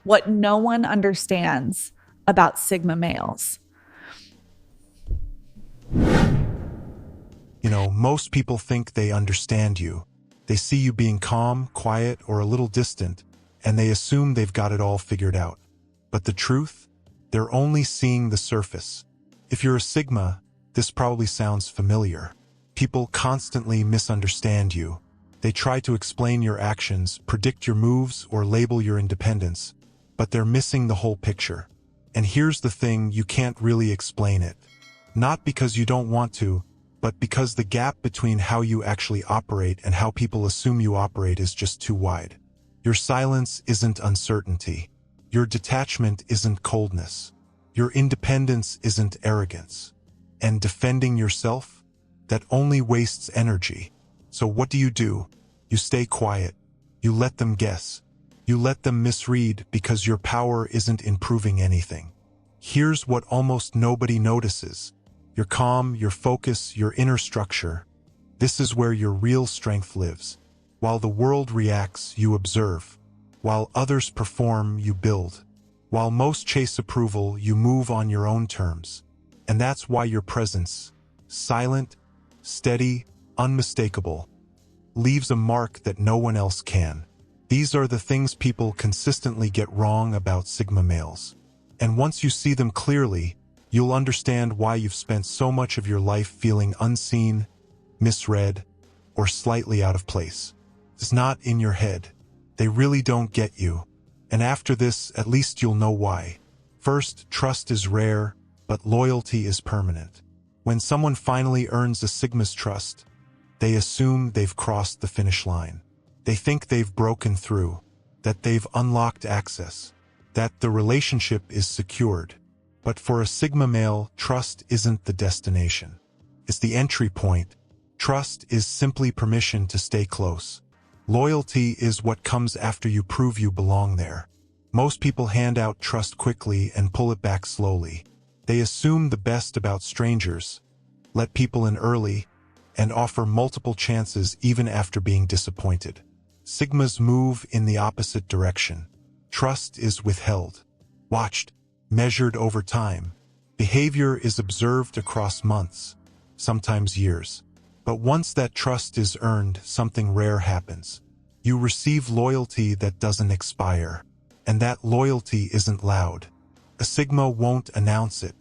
what no one understands about Sigma males. Most people think they understand you. They see you being calm, quiet, or a little distant, and they assume they've got it all figured out. But the truth? They're only seeing the surface. If you're a Sigma, this probably sounds familiar. People constantly misunderstand you. They try to explain your actions, predict your moves, or label your independence, but they're missing the whole picture. And here's the thing, you can't really explain it. Not because you don't want to, but because the gap between how you actually operate and how people assume you operate is just too wide. Your silence isn't uncertainty. Your detachment isn't coldness. Your independence isn't arrogance. And defending yourself? That only wastes energy. So what do? You stay quiet. You let them guess. You let them misread because your power isn't improving anything. Here's what almost nobody notices. Your calm, your focus, your inner structure. This is where your real strength lives. While the world reacts, you observe. While others perform, you build. While most chase approval, you move on your own terms. And that's why your presence, silent, steady, unmistakable, leaves a mark that no one else can. These are the things people consistently get wrong about Sigma males. And once you see them clearly, you'll understand why you've spent so much of your life feeling unseen, misread, or slightly out of place. It's not in your head. They really don't get you. And after this, at least you'll know why. First, trust is rare, but loyalty is permanent. When someone finally earns a Sigma's trust, they assume they've crossed the finish line. They think they've broken through, that they've unlocked access, that the relationship is secured. But for a Sigma male, trust isn't the destination. It's the entry point. Trust is simply permission to stay close. Loyalty is what comes after you prove you belong there. Most people hand out trust quickly and pull it back slowly. They assume the best about strangers, let people in early, and offer multiple chances even after being disappointed. Sigmas move in the opposite direction. Trust is withheld, watched, measured over time. Behavior is observed across months, sometimes years. But once that trust is earned, something rare happens. You receive loyalty that doesn't expire. And that loyalty isn't loud. A Sigma won't announce it.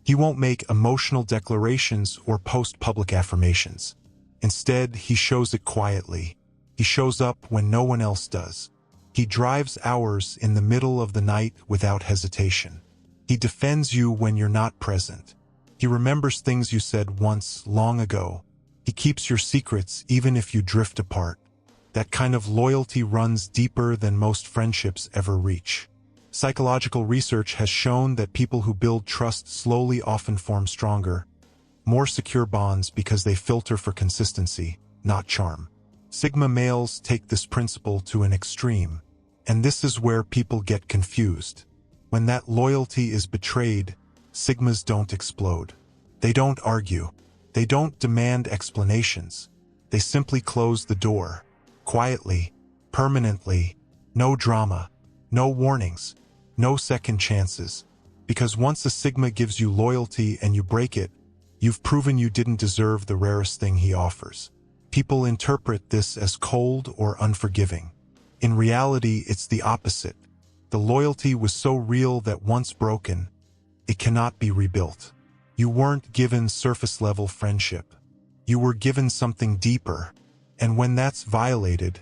He won't make emotional declarations or post public affirmations. Instead, he shows it quietly. He shows up when no one else does. He drives hours in the middle of the night without hesitation. He defends you when you're not present. He remembers things you said once, long ago. He keeps your secrets even if you drift apart. That kind of loyalty runs deeper than most friendships ever reach. Psychological research has shown that people who build trust slowly often form stronger, more secure bonds because they filter for consistency, not charm. Sigma males take this principle to an extreme, and this is where people get confused. When that loyalty is betrayed, Sigmas don't explode. They don't argue. They don't demand explanations. They simply close the door. Quietly, permanently, no drama, no warnings, no second chances. Because once a Sigma gives you loyalty and you break it, you've proven you didn't deserve the rarest thing he offers. People interpret this as cold or unforgiving. In reality, it's the opposite. The loyalty was so real that once broken, it cannot be rebuilt. You weren't given surface-level friendship. You were given something deeper. And when that's violated,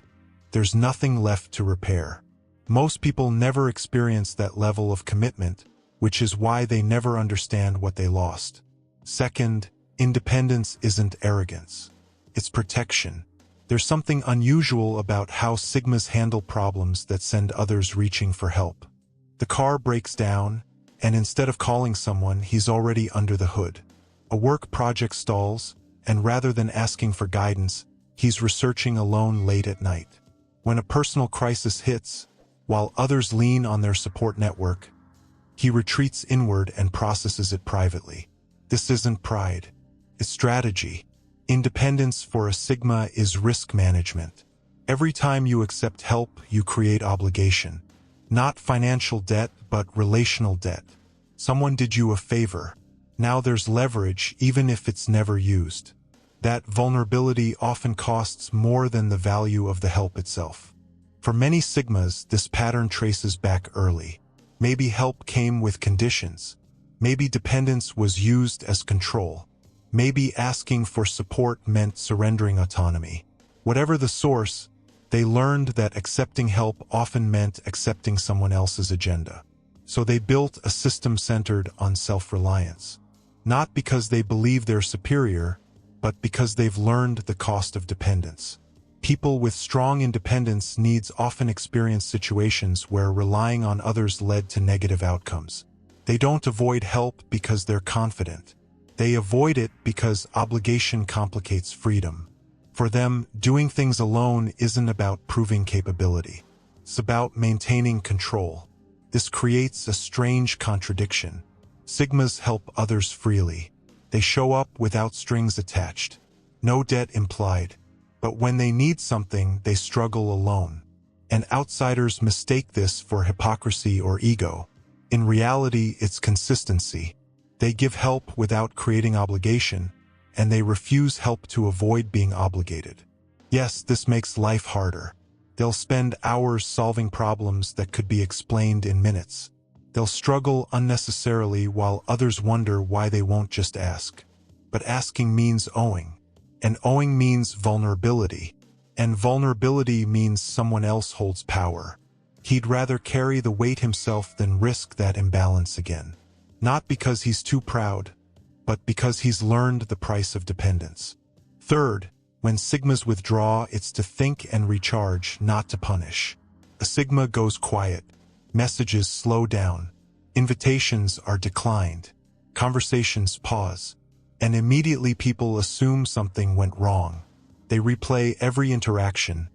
there's nothing left to repair. Most people never experience that level of commitment, which is why they never understand what they lost. Second, independence isn't arrogance. It's protection. There's something unusual about how Sigmas handle problems that send others reaching for help. The car breaks down, and instead of calling someone, he's already under the hood. A work project stalls, and rather than asking for guidance, he's researching alone late at night. When a personal crisis hits, while others lean on their support network, he retreats inward and processes it privately. This isn't pride. It's strategy. Independence for a Sigma is risk management. Every time you accept help, you create obligation. Not financial debt, but relational debt. Someone did you a favor. Now there's leverage, even if it's never used. That vulnerability often costs more than the value of the help itself. For many Sigmas, this pattern traces back early. Maybe help came with conditions. Maybe dependence was used as control. Maybe asking for support meant surrendering autonomy. Whatever the source, they learned that accepting help often meant accepting someone else's agenda. So they built a system centered on self-reliance. Not because they believe they're superior, but because they've learned the cost of dependence. People with strong independence needs often experience situations where relying on others led to negative outcomes. They don't avoid help because they're confident. They avoid it because obligation complicates freedom. For them, doing things alone isn't about proving capability. It's about maintaining control. This creates a strange contradiction. Sigmas help others freely. They show up without strings attached. No debt implied. But when they need something, they struggle alone. And outsiders mistake this for hypocrisy or ego. In reality, it's consistency. They give help without creating obligation, and they refuse help to avoid being obligated. Yes, this makes life harder. They'll spend hours solving problems that could be explained in minutes. They'll struggle unnecessarily while others wonder why they won't just ask. But asking means owing. And owing means vulnerability. And vulnerability means someone else holds power. He'd rather carry the weight himself than risk that imbalance again. Not because he's too proud, but because he's learned the price of dependence. Third, when Sigmas withdraw, it's to think and recharge, not to punish. A Sigma goes quiet. Messages slow down. Invitations are declined. Conversations pause. And immediately people assume something went wrong. They replay every interaction,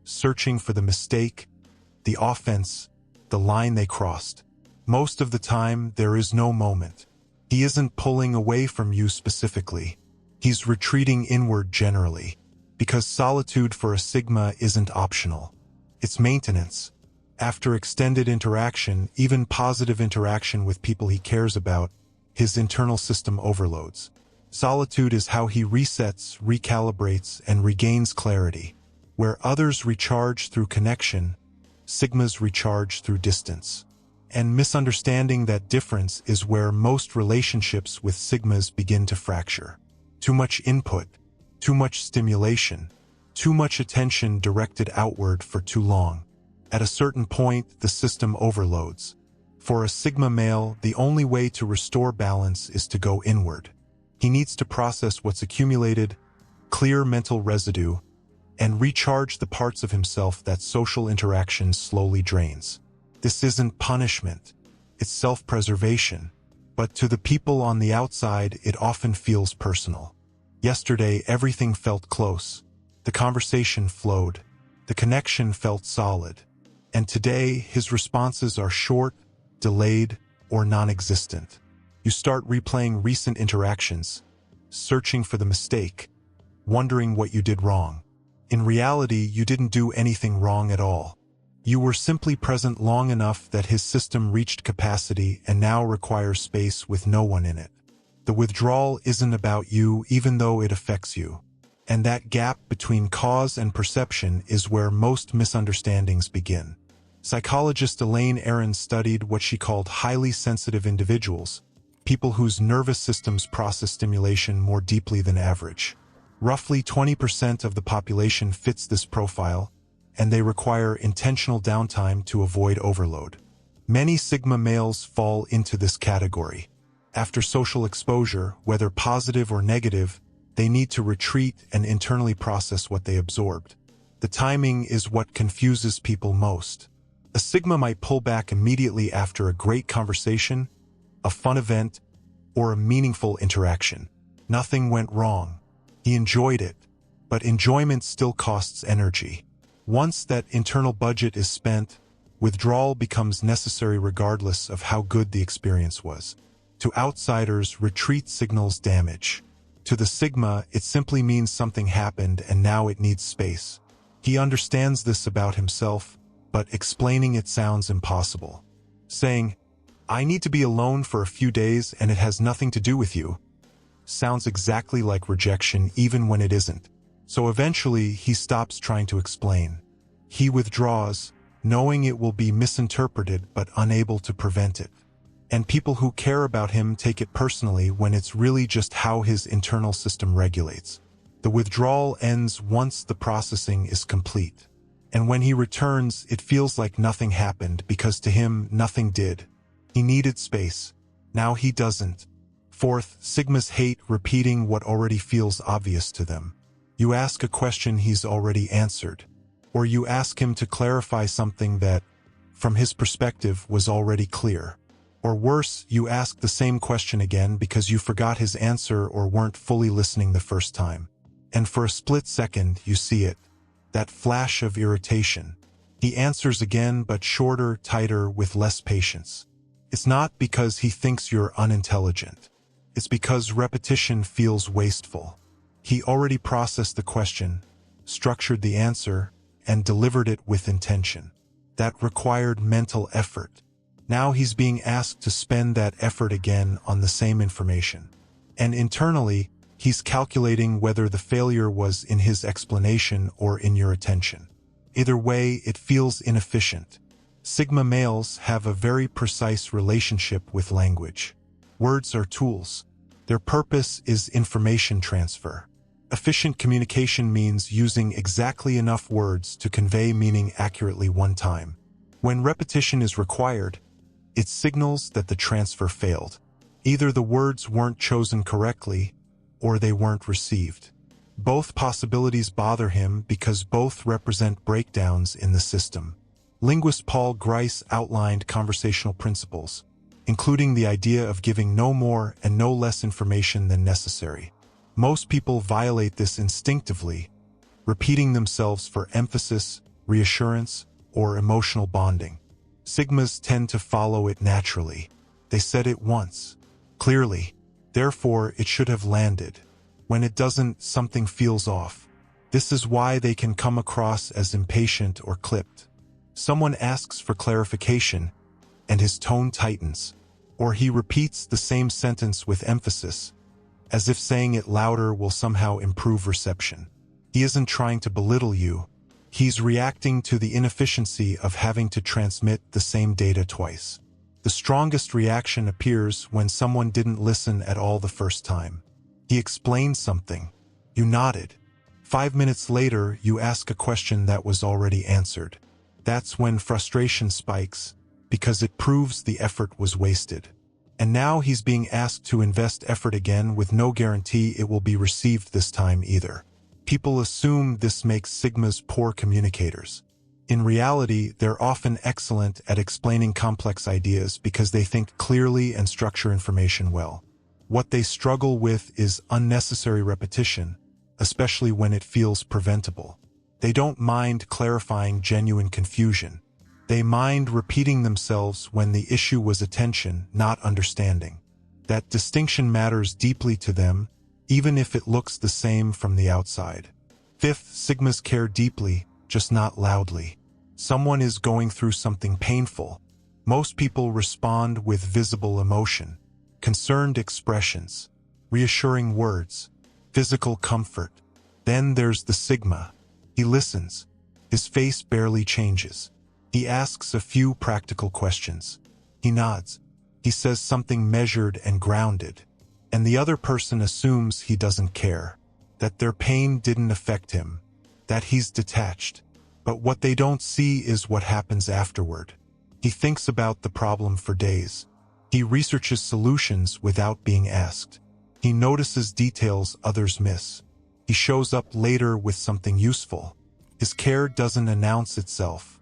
searching for the mistake, the offense, the line they crossed. Most of the time, there is no moment. He isn't pulling away from you specifically. He's retreating inward generally, because solitude for a Sigma isn't optional. It's maintenance. After extended interaction, even positive interaction with people he cares about, his internal system overloads. Solitude is how he resets, recalibrates, and regains clarity. Where others recharge through connection, Sigmas recharge through distance. And misunderstanding that difference is where most relationships with Sigmas begin to fracture. Too much input, too much stimulation, too much attention directed outward for too long. At a certain point, the system overloads. For a Sigma male, the only way to restore balance is to go inward. He needs to process what's accumulated, clear mental residue, and recharge the parts of himself that social interaction slowly drains. This isn't punishment, it's self-preservation. But to the people on the outside, it often feels personal. Yesterday, everything felt close. The conversation flowed. The connection felt solid. And today, his responses are short, delayed, or non-existent. You start replaying recent interactions, searching for the mistake, wondering what you did wrong. In reality, you didn't do anything wrong at all. You were simply present long enough that his system reached capacity and now requires space with no one in it. The withdrawal isn't about you, even though it affects you. And that gap between cause and perception is where most misunderstandings begin. Psychologist Elaine Aron studied what she called highly sensitive individuals, people whose nervous systems process stimulation more deeply than average. Roughly 20% of the population fits this profile, and they require intentional downtime to avoid overload. Many Sigma males fall into this category. After social exposure, whether positive or negative, they need to retreat and internally process what they absorbed. The timing is what confuses people most. A Sigma might pull back immediately after a great conversation, a fun event, or a meaningful interaction. Nothing went wrong. He enjoyed it, but enjoyment still costs energy. Once that internal budget is spent, withdrawal becomes necessary regardless of how good the experience was. To outsiders, retreat signals damage. To the Sigma, it simply means something happened and now it needs space. He understands this about himself, but explaining it sounds impossible. Saying, "I need to be alone for a few days and it has nothing to do with you," sounds exactly like rejection even when it isn't. So eventually he stops trying to explain. He withdraws, knowing it will be misinterpreted but unable to prevent it. And people who care about him take it personally when it's really just how his internal system regulates. The withdrawal ends once the processing is complete. And when he returns, it feels like nothing happened because to him, nothing did. He needed space. Now he doesn't. Fourth, Sigmas hate repeating what already feels obvious to them. You ask a question he's already answered. Or you ask him to clarify something that, from his perspective, was already clear. Or worse, you ask the same question again because you forgot his answer or weren't fully listening the first time. And for a split second, you see it. That flash of irritation. He answers again, but shorter, tighter, with less patience. It's not because he thinks you're unintelligent. It's because repetition feels wasteful. He already processed the question, structured the answer, and delivered it with intention. That required mental effort. Now he's being asked to spend that effort again on the same information. And internally, he's calculating whether the failure was in his explanation or in your attention. Either way, it feels inefficient. Sigma males have a very precise relationship with language. Words are tools. Their purpose is information transfer. Efficient communication means using exactly enough words to convey meaning accurately one time. When repetition is required, it signals that the transfer failed. Either the words weren't chosen correctly, or they weren't received. Both possibilities bother him because both represent breakdowns in the system. Linguist Paul Grice outlined conversational principles, including the idea of giving no more and no less information than necessary. Most people violate this instinctively, repeating themselves for emphasis, reassurance, or emotional bonding. Sigmas tend to follow it naturally. They said it once, clearly. Therefore, it should have landed. When it doesn't, something feels off. This is why they can come across as impatient or clipped. Someone asks for clarification, and his tone tightens. Or he repeats the same sentence with emphasis, as if saying it louder will somehow improve reception. He isn't trying to belittle you. He's reacting to the inefficiency of having to transmit the same data twice. The strongest reaction appears when someone didn't listen at all the first time. He explained something. You nodded. 5 minutes later, you ask a question that was already answered. That's when frustration spikes, because it proves the effort was wasted. And now he's being asked to invest effort again with no guarantee it will be received this time either. People assume this makes Sigmas poor communicators. In reality, they're often excellent at explaining complex ideas because they think clearly and structure information well. What they struggle with is unnecessary repetition, especially when it feels preventable. They don't mind clarifying genuine confusion. They mind repeating themselves when the issue was attention, not understanding. That distinction matters deeply to them, even if it looks the same from the outside. Fifth, Sigmas care deeply, just not loudly. Someone is going through something painful. Most people respond with visible emotion, concerned expressions, reassuring words, physical comfort. Then there's the Sigma. He listens. His face barely changes. He asks a few practical questions. He nods. He says something measured and grounded. And the other person assumes he doesn't care, that their pain didn't affect him, that he's detached. But what they don't see is what happens afterward. He thinks about the problem for days. He researches solutions without being asked. He notices details others miss. He shows up later with something useful. His care doesn't announce itself.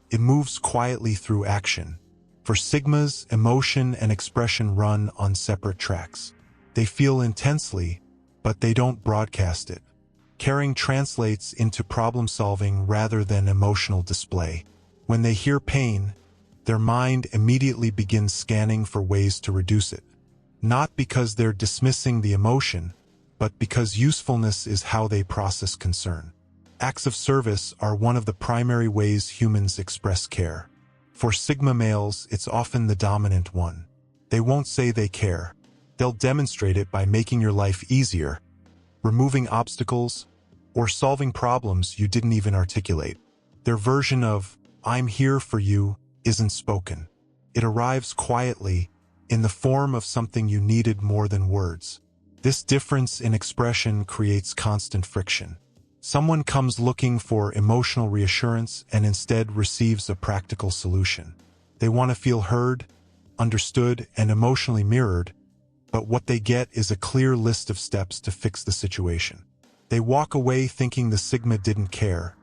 It moves quietly through action. For Sigmas, emotion and expression run on separate tracks. They feel intensely, but they don't broadcast it. Caring translates into problem-solving rather than emotional display. When they hear pain, their mind immediately begins scanning for ways to reduce it. Not because they're dismissing the emotion, but because usefulness is how they process concern. Acts of service are one of the primary ways humans express care. For Sigma males, it's often the dominant one. They won't say they care. They'll demonstrate it by making your life easier, removing obstacles, or solving problems you didn't even articulate. Their version of, "I'm here for you," isn't spoken. It arrives quietly, in the form of something you needed more than words. This difference in expression creates constant friction. Someone comes looking for emotional reassurance and instead receives a practical solution. They want to feel heard, understood, and emotionally mirrored, but what they get is a clear list of steps to fix the situation. They walk away thinking the Sigma didn't care,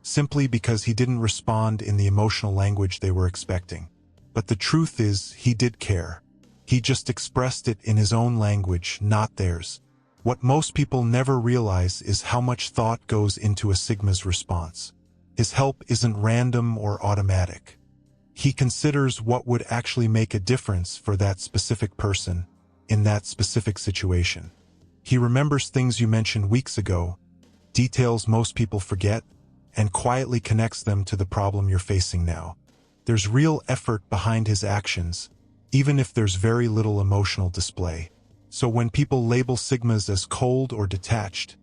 simply because he didn't respond in the emotional language they were expecting. But the truth is, he did care. He just expressed it in his own language, not theirs. What most people never realize is how much thought goes into a Sigma's response. His help isn't random or automatic. He considers what would actually make a difference for that specific person, in that specific situation. He remembers things you mentioned weeks ago, details most people forget, and quietly connects them to the problem you're facing now. There's real effort behind his actions, even if there's very little emotional display. So when people label Sigmas as cold or detached,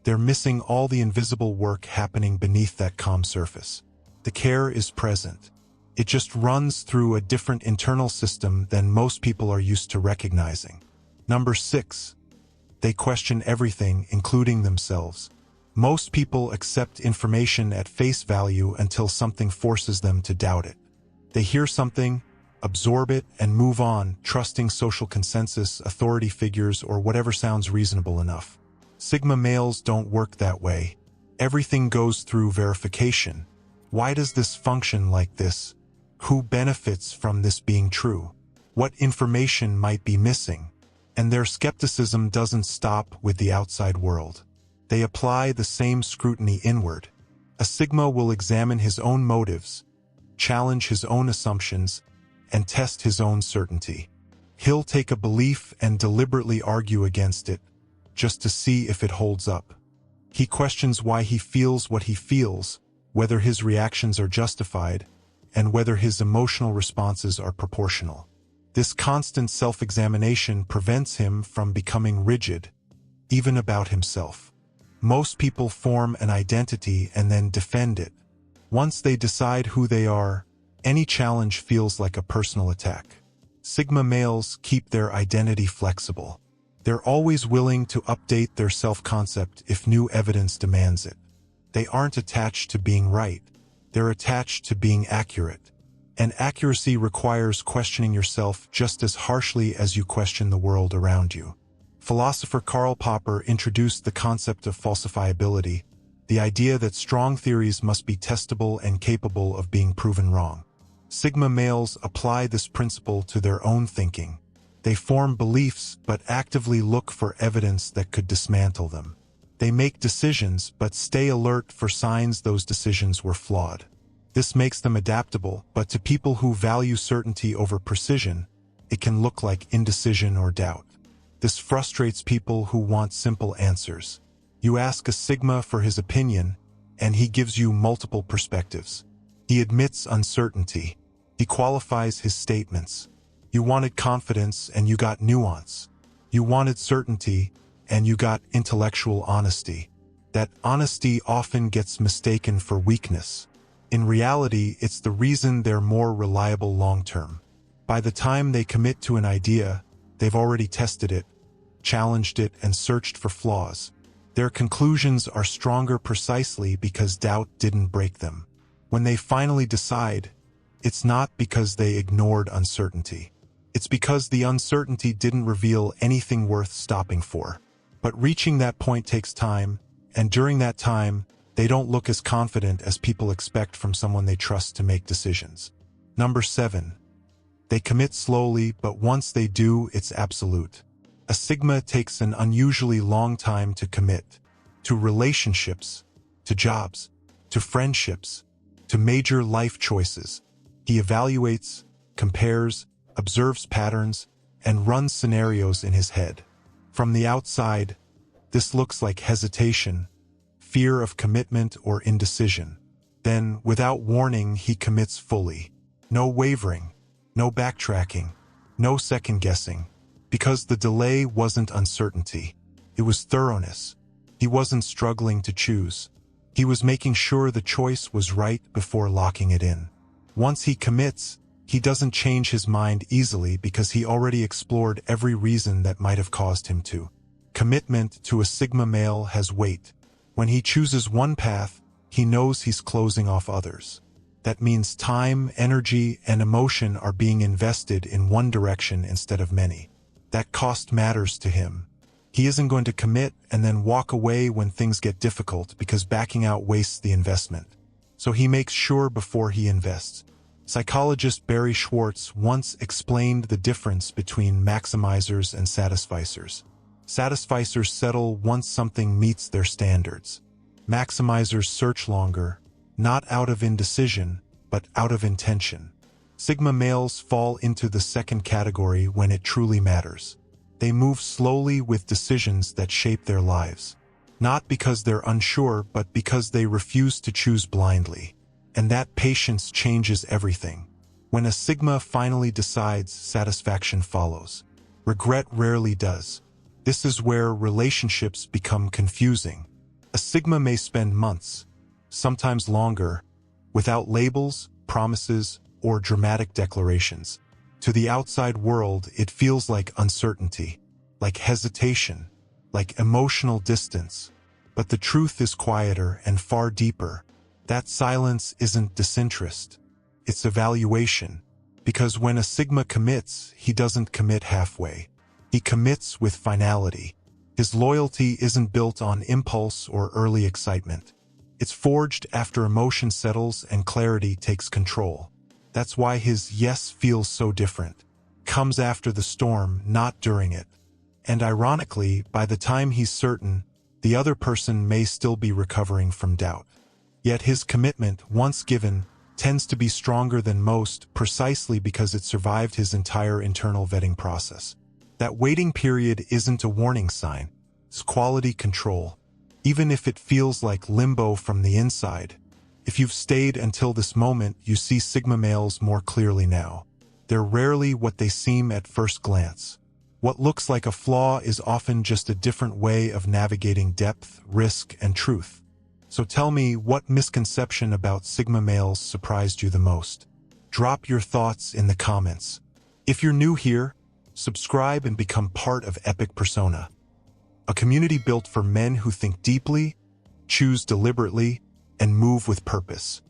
they're missing all the invisible work happening beneath that calm surface. The care is present. It just runs through a different internal system than most people are used to recognizing. Number 6. They question everything, including themselves. Most people accept information at face value until something forces them to doubt it. They hear something, absorb it, and move on, trusting social consensus, authority figures, or whatever sounds reasonable enough. Sigma males don't work that way. Everything goes through verification. Why does this function like this? Who benefits from this being true? What information might be missing? And their skepticism doesn't stop with the outside world. They apply the same scrutiny inward. A Sigma will examine his own motives, challenge his own assumptions, and test his own certainty. He'll take a belief and deliberately argue against it, just to see if it holds up. He questions why he feels what he feels, whether his reactions are justified, and whether his emotional responses are proportional. This constant self-examination prevents him from becoming rigid, even about himself. Most people form an identity and then defend it. Once they decide who they are, any challenge feels like a personal attack. Sigma males keep their identity flexible. They're always willing to update their self-concept if new evidence demands it. They aren't attached to being right. They're attached to being accurate. And accuracy requires questioning yourself just as harshly as you question the world around you. Philosopher Karl Popper introduced the concept of falsifiability, the idea that strong theories must be testable and capable of being proven wrong. Sigma males apply this principle to their own thinking. They form beliefs but actively look for evidence that could dismantle them. They make decisions but stay alert for signs those decisions were flawed. This makes them adaptable, but to people who value certainty over precision, it can look like indecision or doubt. This frustrates people who want simple answers. You ask a Sigma for his opinion, and he gives you multiple perspectives. He admits uncertainty. He qualifies his statements. You wanted confidence, and you got nuance. You wanted certainty, and you got intellectual honesty. That honesty often gets mistaken for weakness. In reality, it's the reason they're more reliable long-term. By the time they commit to an idea, they've already tested it, challenged it, and searched for flaws. Their conclusions are stronger precisely because doubt didn't break them. When they finally decide, it's not because they ignored uncertainty. It's because the uncertainty didn't reveal anything worth stopping for. But reaching that point takes time, and during that time, they don't look as confident as people expect from someone they trust to make decisions. Number 7. They commit slowly, but once they do, it's absolute. A Sigma takes an unusually long time to commit. To relationships, to jobs, to friendships, to major life choices. He evaluates, compares, observes patterns, and runs scenarios in his head. From the outside, this looks like hesitation, fear of commitment or indecision. Then, without warning, he commits fully. No wavering, no backtracking, no second-guessing. Because the delay wasn't uncertainty. It was thoroughness. He wasn't struggling to choose. He was making sure the choice was right before locking it in. Once he commits, he doesn't change his mind easily because he already explored every reason that might have caused him to. Commitment to a Sigma male has weight. When he chooses one path, he knows he's closing off others. That means time, energy, and emotion are being invested in one direction instead of many. That cost matters to him. He isn't going to commit and then walk away when things get difficult because backing out wastes the investment. So he makes sure before he invests. Psychologist Barry Schwartz once explained the difference between maximizers and satisficers. Satisficers settle once something meets their standards. Maximizers search longer, not out of indecision, but out of intention. Sigma males fall into the second category when it truly matters. They move slowly with decisions that shape their lives. Not because they're unsure, but because they refuse to choose blindly. And that patience changes everything. When a Sigma finally decides, satisfaction follows. Regret rarely does. This is where relationships become confusing. A Sigma may spend months, sometimes longer, without labels, promises, or dramatic declarations. To the outside world, it feels like uncertainty, like hesitation, like emotional distance. But the truth is quieter and far deeper. That silence isn't disinterest. It's evaluation. Because when a Sigma commits, he doesn't commit halfway. He commits with finality. His loyalty isn't built on impulse or early excitement. It's forged after emotion settles and clarity takes control. That's why his yes feels so different. Comes after the storm, not during it. And ironically, by the time he's certain, the other person may still be recovering from doubt. Yet his commitment, once given, tends to be stronger than most precisely because it survived his entire internal vetting process. That waiting period isn't a warning sign. It's quality control. Even if it feels like limbo from the inside. If you've stayed until this moment, you see Sigma males more clearly now. They're rarely what they seem at first glance. What looks like a flaw is often just a different way of navigating depth, risk, and truth. So tell me, what misconception about Sigma males surprised you the most? Drop your thoughts in the comments. If you're new here, subscribe and become part of Epic Persona, a community built for men who think deeply, choose deliberately, and move with purpose.